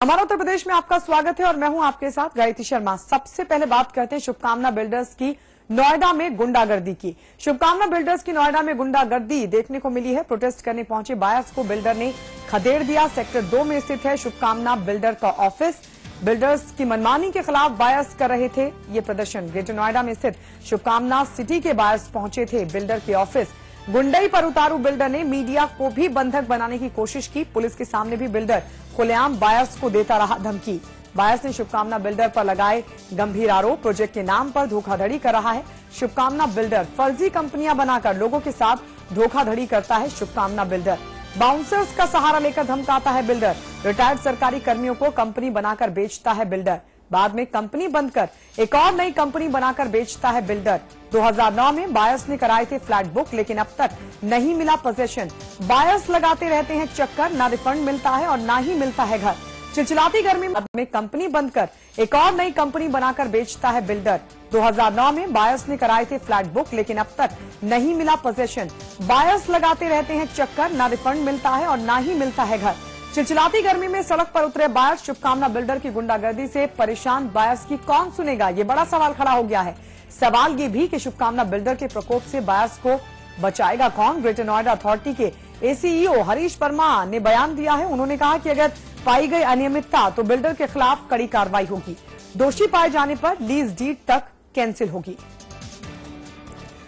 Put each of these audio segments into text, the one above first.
हमारा उत्तर प्रदेश में आपका स्वागत है और मैं हूं आपके साथ गायत्री शर्मा। सबसे पहले बात करते हैं शुभकामना बिल्डर्स की नोएडा में गुंडागर्दी की। शुभकामना बिल्डर्स की नोएडा में गुंडागर्दी देखने को मिली है। प्रोटेस्ट करने पहुंचे बायर्स को बिल्डर ने खदेड़ दिया। सेक्टर 2 में स्थित है शुभकामना बिल्डर का ऑफिस। बिल्डर्स की मनमानी के खिलाफ बायर्स कर रहे थे ये प्रदर्शन। ग्रेटर नोएडा में स्थित शुभकामना सिटी के बायर्स पहुंचे थे बिल्डर के ऑफिस। गुंडई पर उतारू बिल्डर ने मीडिया को भी बंधक बनाने की कोशिश की। पुलिस के सामने भी बिल्डर खुलेआम बायर्स को देता रहा धमकी। बायर्स ने शुभकामना बिल्डर पर लगाए गंभीर आरोप। प्रोजेक्ट के नाम पर धोखाधड़ी कर रहा है शुभकामना बिल्डर। फर्जी कंपनियां बनाकर लोगों के साथ धोखाधड़ी करता है शुभकामना बिल्डर। बाउंसर्स का सहारा लेकर धमकाता है बिल्डर। रिटायर्ड सरकारी कर्मियों को कंपनी बनाकर बेचता है बिल्डर। बाद में कंपनी बंद कर एक और नई कंपनी बनाकर बेचता है बिल्डर। 2009 में बायर्स ने कराए थे फ्लैट बुक, लेकिन अब तक नहीं मिला पोजेशन। बायर्स लगाते रहते हैं चक्कर, ना रिफंड मिलता है और ना ही मिलता है घर। चिलचिलाती गर्मी में कंपनी बंद कर एक और नई कंपनी बनाकर बेचता है बिल्डर। 2009 में बायर्स ने कराए थे फ्लैट बुक, लेकिन अब तक नहीं मिला पोजेशन। बायर्स लगाते रहते हैं चक्कर, ना रिफंड मिलता है और ना ही मिलता है घर। चिलचिलाती गर्मी में सड़क पर उतरे बायर्स। शुभकामना बिल्डर की गुंडागर्दी से परेशान बायर्स की कौन सुनेगा, ये बड़ा सवाल खड़ा हो गया है। सवाल ये भी कि शुभकामना बिल्डर के प्रकोप से बायर्स को बचाएगा कौन। ग्रेटर नोएडा अथॉरिटी के एसीईओ हरीश वर्मा ने बयान दिया है। उन्होंने कहा कि अगर पाई गई अनियमितता तो बिल्डर के खिलाफ कड़ी कार्रवाई होगी। दोषी पाए जाने पर लीज डीड तक कैंसिल होगी।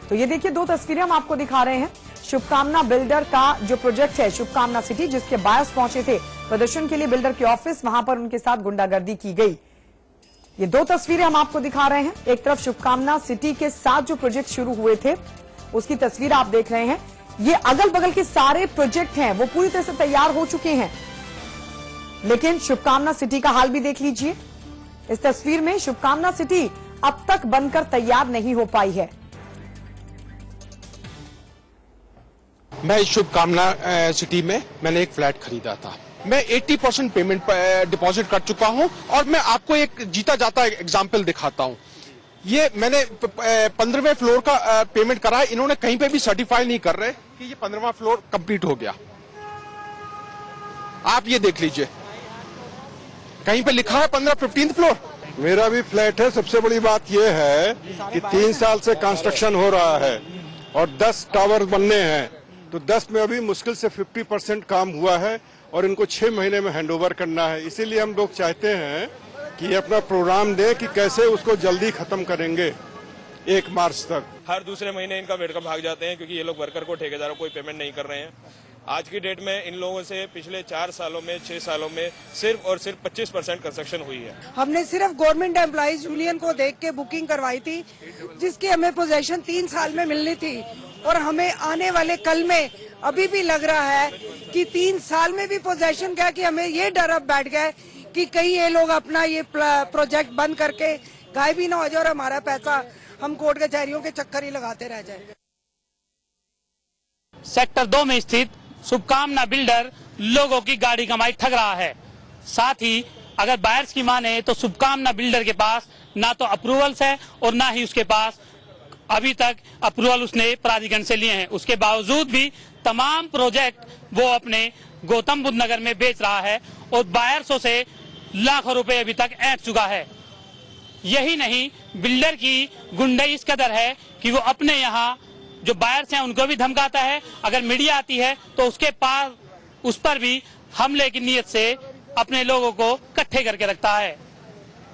तो ये देखिए, दो तस्वीरें हम आपको दिखा रहे हैं। शुभकामना बिल्डर का जो प्रोजेक्ट है शुभकामना सिटी, जिसके बायर्स पहुंचे थे प्रदर्शन के लिए बिल्डर के ऑफिस, वहां पर उनके साथ गुंडागर्दी की गई। ये दो तस्वीरें हम आपको दिखा रहे हैं। एक तरफ शुभकामना सिटी के साथ जो प्रोजेक्ट शुरू हुए थे उसकी तस्वीर आप देख रहे हैं। ये अगल बगल के सारे प्रोजेक्ट हैं वो पूरी तरह से तैयार हो चुके हैं, लेकिन शुभकामना सिटी का हाल भी देख लीजिए। इस तस्वीर में शुभकामना सिटी अब तक बनकर तैयार नहीं हो पाई है। मैं शुभकामना सिटी में मैंने एक फ्लैट खरीदा था। मैं 80% पेमेंट डिपॉजिट कर चुका हूं और मैं आपको एक जीता जाता एग्जांपल दिखाता हूं। ये मैंने 15वें फ्लोर का पेमेंट करा है। इन्होंने कहीं पे भी सर्टिफाई नहीं कर रहे कि ये 15वां फ्लोर कंप्लीट हो गया। आप ये देख लीजिए, कहीं पे लिखा है 15th फ्लोर। मेरा भी फ्लैट है। सबसे बड़ी बात यह है कि 3 साल से कंस्ट्रक्शन हो रहा है और 10 टावर बनने हैं, तो 10 में अभी मुश्किल से 50% काम हुआ है और इनको 6 महीने में हैंडओवर करना है। इसीलिए हम लोग चाहते हैं कि ये अपना प्रोग्राम दें कि कैसे उसको जल्दी खत्म करेंगे 1 मार्च तक। हर दूसरे महीने इनका वेटकम भाग जाते हैं क्योंकि ये लोग वर्कर को, ठेकेदारों को कोई पेमेंट नहीं कर रहे हैं। आज की डेट में इन लोगों से पिछले 4 सालों में 6 सालों में सिर्फ और सिर्फ 25% कंस्ट्रक्शन हुई है। हमने सिर्फ गवर्नमेंट एम्प्लॉइज यूनियन को देख के बुकिंग करवाई थी, जिसकी हमें पोजीशन 3 साल में मिलनी थी, और हमें आने वाले कल में अभी भी लग रहा है कि 3 साल में भी पोजीशन क्या, कि हमें ये डर अब बैठ गया है कि कहीं ये लोग अपना ये प्रोजेक्ट बंद करके गायब भी ना हो जाए और हमारा पैसा हम कोर्ट कचहरियों के चक्कर ही लगाते रह जाए। सेक्टर 2 में स्थित शुभकामना बिल्डर लोगों की गाड़ी कमाई ठग रहा है। साथ ही अगर बायर्स की माने तो शुभकामना बिल्डर के पास ना तो अप्रूवल्स है और ना ही उसके पास अभी तक अप्रूवल उसने प्राधिकरण से लिए हैं। उसके बावजूद भी तमाम प्रोजेक्ट वो अपने गौतम बुद्ध नगर में बेच रहा है और बायर्सों से लाखों रुपए अभी तक ऐंठ चुका है। यही नहीं, बिल्डर की गुंडई इस कदर है कि वो अपने यहाँ जो बायर्स हैं उनको भी धमकाता है। अगर मीडिया आती है तो उसके पास उस पर भी हमले की नीयत से अपने लोगों को इकट्ठे करके रखता है।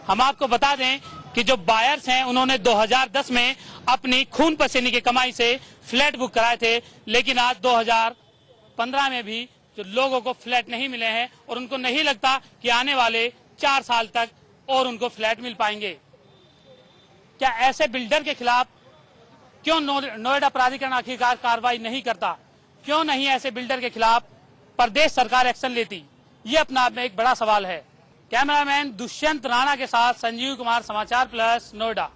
हम आपको बता दें कि जो बायर्स हैं उन्होंने 2010 में अपनी खून पसीने की कमाई से फ्लैट बुक कराए थे, लेकिन आज 2015 में भी जो लोगों को फ्लैट नहीं मिले हैं और उनको नहीं लगता कि आने वाले 4 साल तक और उनको फ्लैट मिल पाएंगे। क्या ऐसे बिल्डर के खिलाफ क्यों नोएडा प्राधिकरण आखिरकार कार्रवाई नहीं करता? क्यों नहीं ऐसे बिल्डर के खिलाफ प्रदेश सरकार एक्शन लेती? ये अपना आप में एक बड़ा सवाल है। कैमरामैन दुष्यंत राणा के साथ संजीव कुमार, समाचार प्लस, नोएडा।